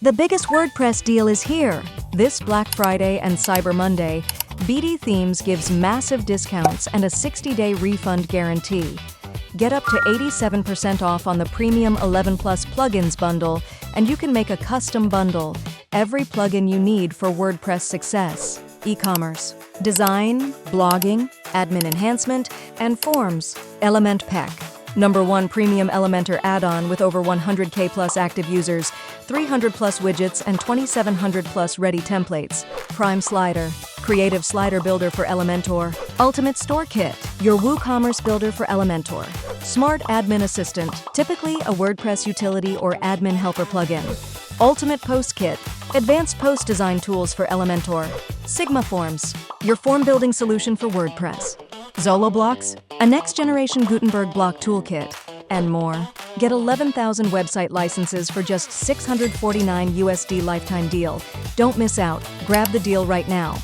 The biggest WordPress deal is here. This Black Friday and Cyber Monday, BdThemes gives massive discounts and a 60-day refund guarantee. Get up to 87% off on the premium 11 Plus plugins bundle, and you can make a custom bundle. Every plugin you need for WordPress success. E-commerce, design, blogging, admin enhancement, and forms. Element Pack. #1 premium Elementor Addon with over 100K plus active users, 300 plus widgets, and 2,700 plus ready templates. Prime Slider. Creative slider builder for Elementor. Ultimate Store Kit. Your WooCommerce builder for Elementor. Smart Admin Assistant. Typically a WordPress utility or admin helper plugin. Ultimate Post Kit. Advanced post design tools for Elementor. Sigma Forms. Your form building solution for WordPress. ZoloBlocks. A next-generation Gutenberg block toolkit. And more. Get 11,000 website licenses for just $649 USD lifetime deal. Don't miss out. Grab the deal right now.